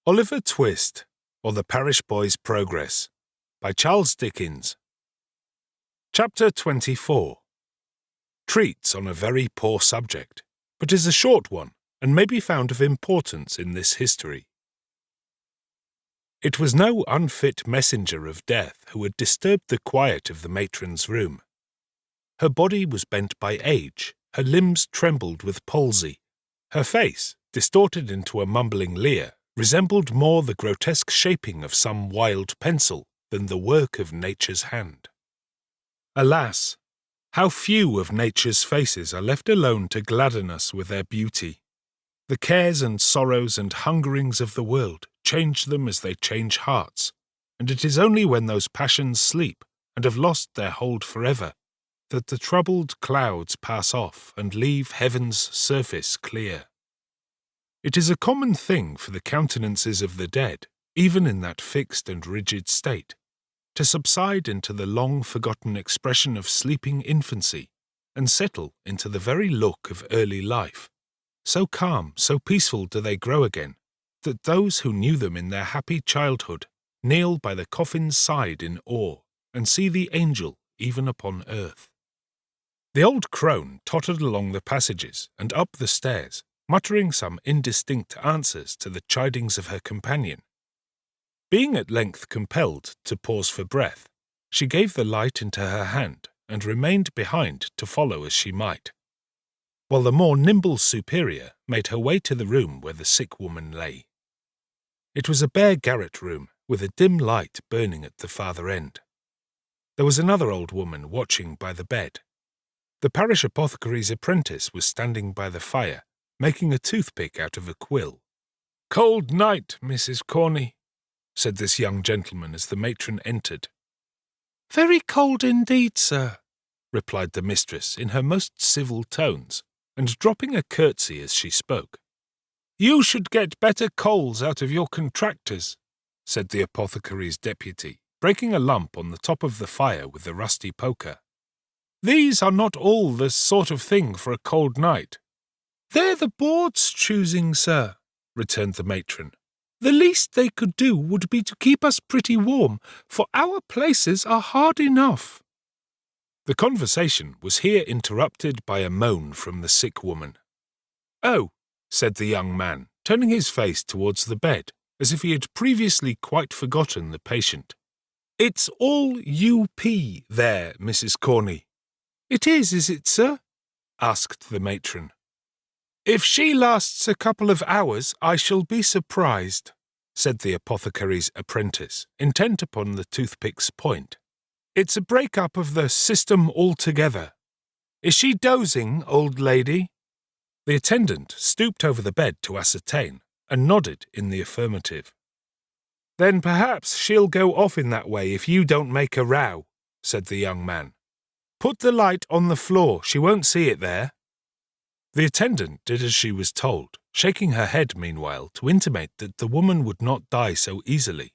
Oliver Twist, or The Parish Boy's Progress, by Charles Dickens. Chapter 24. Treats on a very poor subject, but is a short one, and may be found of importance in this history. It was no unfit messenger of death who had disturbed the quiet of the matron's room. Her body was bent by age, her limbs trembled with palsy, her face, distorted into a mumbling leer, resembled more the grotesque shaping of some wild pencil than the work of nature's hand. Alas, how few of nature's faces are left alone to gladden us with their beauty! The cares and sorrows and hungerings of the world change them as they change hearts, and it is only when those passions sleep and have lost their hold forever that the troubled clouds pass off and leave heaven's surface clear. It is a common thing for the countenances of the dead, even in that fixed and rigid state, to subside into the long-forgotten expression of sleeping infancy, and settle into the very look of early life. So calm, so peaceful do they grow again, that those who knew them in their happy childhood kneel by the coffin's side in awe, and see the angel even upon earth. The old crone tottered along the passages and up the stairs, muttering some indistinct answers to the chidings of her companion. Being at length compelled to pause for breath, she gave the light into her hand and remained behind to follow as she might, while the more nimble superior made her way to the room where the sick woman lay. It was a bare garret room, with a dim light burning at the farther end. There was another old woman watching by the bed. The parish apothecary's apprentice was standing by the fire, making a toothpick out of a quill. "Cold night, Mrs. Corney," said this young gentleman as the matron entered. "Very cold indeed, sir," replied the mistress in her most civil tones, and dropping a curtsy as she spoke. "You should get better coals out of your contractors," said the apothecary's deputy, breaking a lump on the top of the fire with the rusty poker. "These are not all the sort of thing for a cold night." "They're the board's choosing, sir," returned the matron. "The least they could do would be to keep us pretty warm, for our places are hard enough." The conversation was here interrupted by a moan from the sick woman. "Oh," said the young man, turning his face towards the bed, as if he had previously quite forgotten the patient. "It's all U.P. there, Mrs. Corney." "It is it, sir?" asked the matron. "If she lasts a couple of hours, I shall be surprised," said the apothecary's apprentice, intent upon the toothpick's point. "It's a break-up of the system altogether. Is she dozing, old lady?" The attendant stooped over the bed to ascertain, and nodded in the affirmative. "Then perhaps she'll go off in that way if you don't make a row," said the young man. "Put the light on the floor, she won't see it there." The attendant did as she was told, shaking her head meanwhile to intimate that the woman would not die so easily.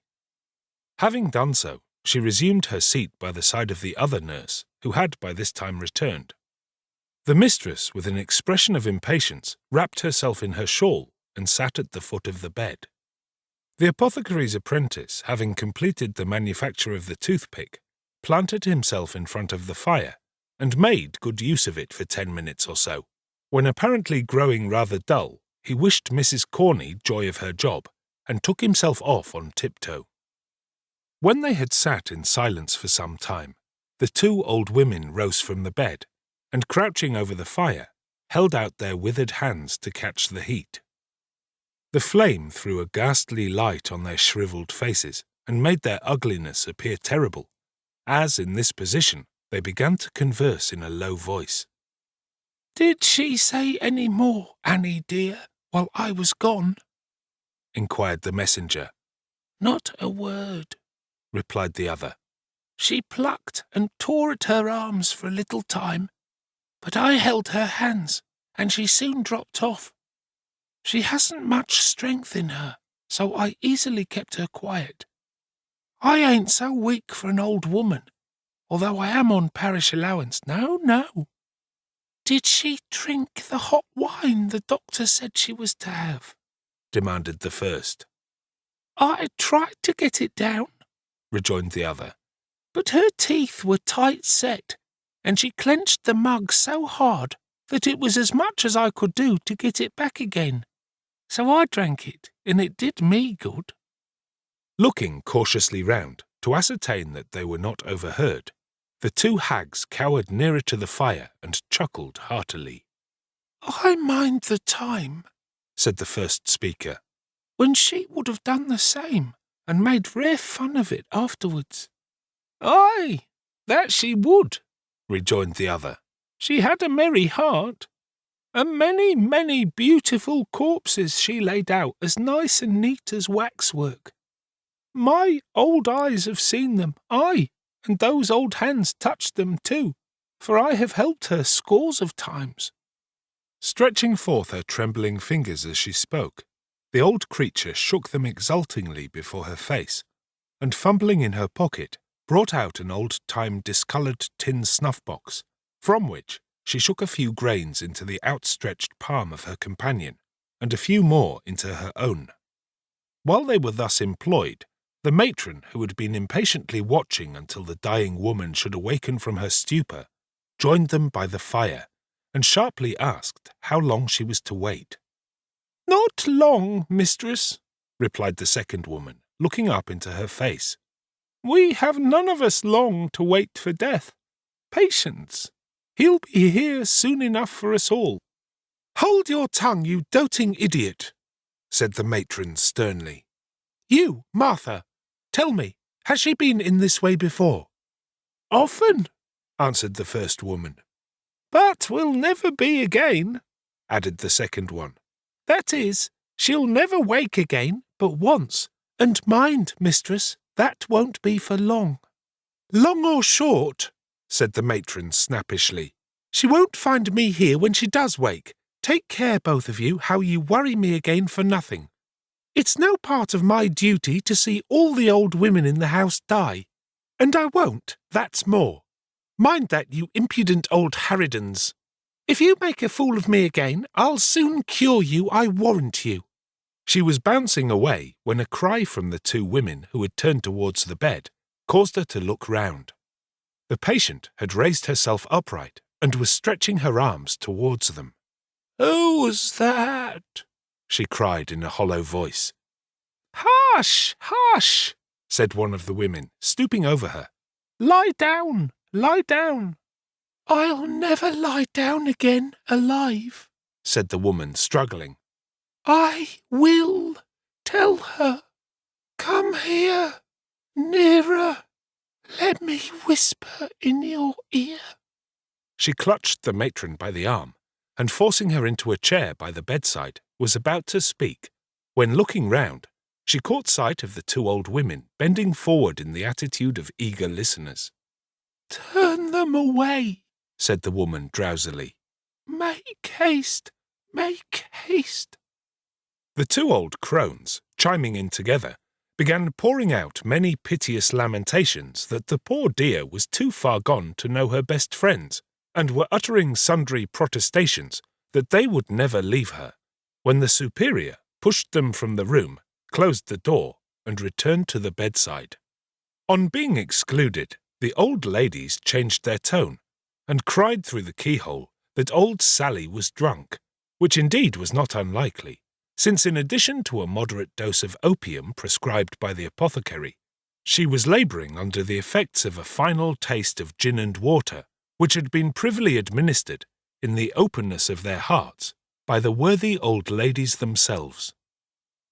Having done so, she resumed her seat by the side of the other nurse, who had by this time returned. The mistress, with an expression of impatience, wrapped herself in her shawl and sat at the foot of the bed. The apothecary's apprentice, having completed the manufacture of the toothpick, planted himself in front of the fire and made good use of it for 10 minutes or so. When apparently growing rather dull, he wished Mrs. Corney joy of her job, and took himself off on tiptoe. When they had sat in silence for some time, the two old women rose from the bed, and crouching over the fire, held out their withered hands to catch the heat. The flame threw a ghastly light on their shriveled faces, and made their ugliness appear terrible, as in this position they began to converse in a low voice. "Did she say any more, Annie dear, while I was gone?" inquired the messenger. "Not a word," replied the other. "She plucked and tore at her arms for a little time, but I held her hands, and she soon dropped off. She hasn't much strength in her, so I easily kept her quiet. I ain't so weak for an old woman, although I am on parish allowance. No. "Did she drink the hot wine the doctor said she was to have?" demanded the first. I tried to get it down, rejoined the other, but her teeth were tight set, and she clenched the mug so hard that it was as much as I could do to get it back again. So I drank it, and it did me good. Looking cautiously round to ascertain that they were not overheard, the two hags cowered nearer to the fire and chuckled heartily. I mind the time, said the first speaker, when she would have done the same, and made rare fun of it afterwards. Aye, that she would, rejoined the other. She had a merry heart, and many, many beautiful corpses she laid out as nice and neat as waxwork. My old eyes have seen them, aye, and those old hands touched them too, for I have helped her scores of times. Stretching forth her trembling fingers as she spoke, the old creature shook them exultingly before her face, and fumbling in her pocket, brought out an old-time discoloured tin snuff-box, from which she shook a few grains into the outstretched palm of her companion, and a few more into her own. While they were thus employed, the matron, who had been impatiently watching until the dying woman should awaken from her stupor, joined them by the fire, and sharply asked how long she was to wait. Not long, mistress, replied the second woman, looking up into her face. We have none of us long to wait for death. Patience. He'll be here soon enough for us all. Hold your tongue, you doting idiot, said the matron sternly. You, Martha, tell me, has she been in this way before? Often, answered the first woman. But will never be again, added the second one. That is, she'll never wake again but once, and mind, mistress, that won't be for long. Long or short, said the matron snappishly, she won't find me here when she does wake. Take care, both of you, how you worry me again for nothing. It's no part of my duty to see all the old women in the house die, and I won't, that's more. Mind that, you impudent old harridans. If you make a fool of me again, I'll soon cure you, I warrant you. She was bouncing away when a cry from the two women who had turned towards the bed caused her to look round. The patient had raised herself upright and was stretching her arms towards them. Who's that? She cried in a hollow voice. Hush, hush, said one of the women, stooping over her. Lie down, lie down. I'll never lie down again alive, said the woman, struggling. I will tell her. Come here, nearer. Let me whisper in your ear. She clutched the matron by the arm, and forcing her into a chair by the bedside, was about to speak, when looking round, she caught sight of the two old women bending forward in the attitude of eager listeners. Turn them away, said the woman drowsily. Make haste, make haste. The two old crones, chiming in together, began pouring out many piteous lamentations that the poor dear was too far gone to know her best friends, and were uttering sundry protestations that they would never leave her, when the superior pushed them from the room, closed the door, and returned to the bedside. On being excluded, the old ladies changed their tone, and cried through the keyhole that old Sally was drunk, which indeed was not unlikely, since in addition to a moderate dose of opium prescribed by the apothecary, she was labouring under the effects of a final taste of gin and water, which had been privily administered, in the openness of their hearts, by the worthy old ladies themselves.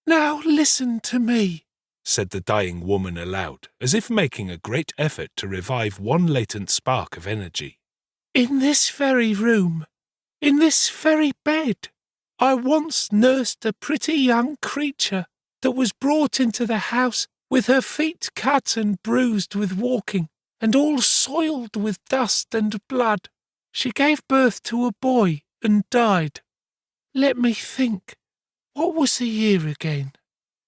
Now listen to me, said the dying woman aloud, as if making a great effort to revive one latent spark of energy. In this very room, in this very bed, I once nursed a pretty young creature that was brought into the house with her feet cut and bruised with walking, and all soiled with dust and blood. She gave birth to a boy and died. Let me think. What was the year again?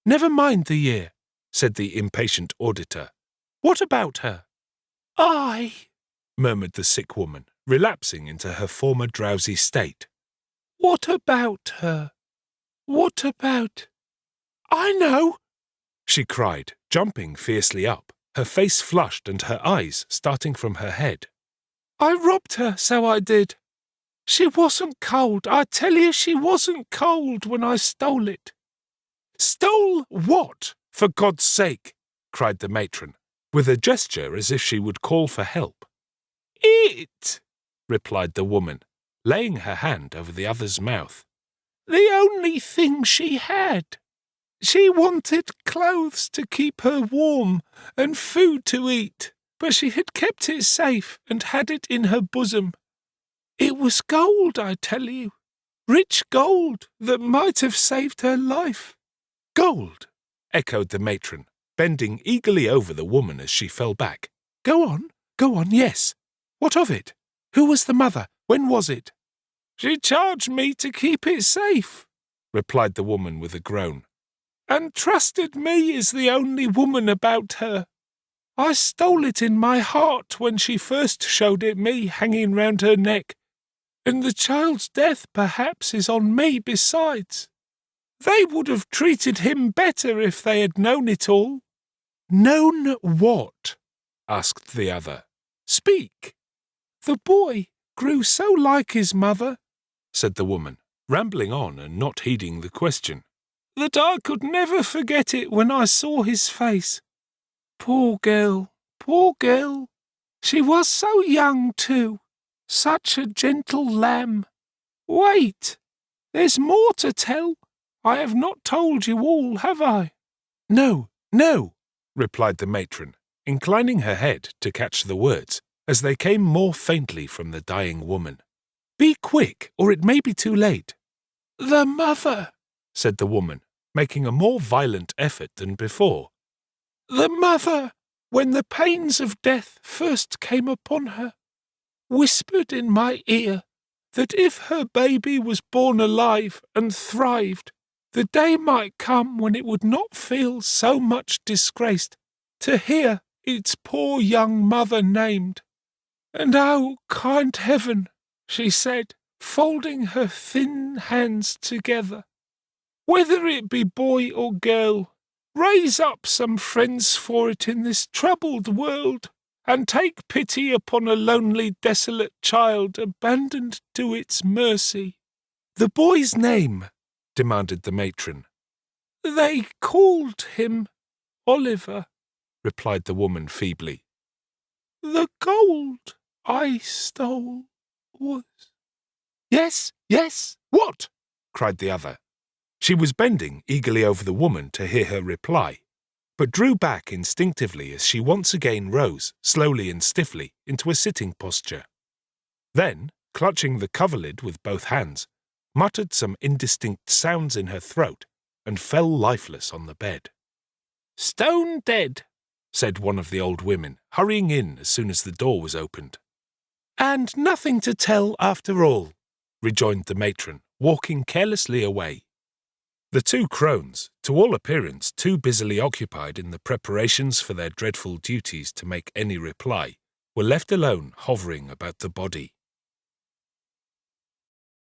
Never mind the year, said the impatient auditor. What about her? I, murmured the sick woman, relapsing into her former drowsy state. What about her? What about... I know! she cried, jumping fiercely up, her face flushed and her eyes starting from her head. I robbed her, so I did. She wasn't cold, I tell you she wasn't cold when I stole it. Stole what, for God's sake? Cried the matron, with a gesture as if she would call for help. It, replied the woman, laying her hand over the other's mouth. The only thing she had. She wanted clothes to keep her warm and food to eat, but she had kept it safe and had it in her bosom. It was gold, I tell you, rich gold that might have saved her life. Gold, echoed the matron, bending eagerly over the woman as she fell back. Go on, yes. What of it? Who was the mother? When was it? She charged me to keep it safe, replied the woman with a groan, and trusted me as the only woman about her. I stole it in my heart when she first showed it me hanging round her neck, and the child's death perhaps is on me besides. They would have treated him better if they had known it all. Known what? Asked the other. Speak. The boy grew so like his mother, said the woman, rambling on and not heeding the question, that I could never forget it when I saw his face. Poor girl, poor girl. She was so young too, such a gentle lamb. Wait, there's more to tell. I have not told you all, have I? No, replied the matron, inclining her head to catch the words as they came more faintly from the dying woman. Be quick, or it may be too late. The mother, said the woman, making a more violent effort than before. The mother, when the pains of death first came upon her, whispered in my ear that if her baby was born alive and thrived, the day might come when it would not feel so much disgraced to hear its poor young mother named. And oh, kind heaven, she said, folding her thin hands together, whether it be boy or girl, raise up some friends for it in this troubled world, and take pity upon a lonely, desolate child abandoned to its mercy. The boy's name, demanded the matron. They called him Oliver, replied the woman feebly. The gold I stole was... Yes, what? Cried the other. She was bending eagerly over the woman to hear her reply, but drew back instinctively as she once again rose, slowly and stiffly, into a sitting posture. Then, clutching the coverlid with both hands, muttered some indistinct sounds in her throat, and fell lifeless on the bed. Stone dead, said one of the old women, hurrying in as soon as the door was opened. And nothing to tell after all, rejoined the matron, walking carelessly away. The two crones, to all appearance too busily occupied in the preparations for their dreadful duties to make any reply, were left alone hovering about the body.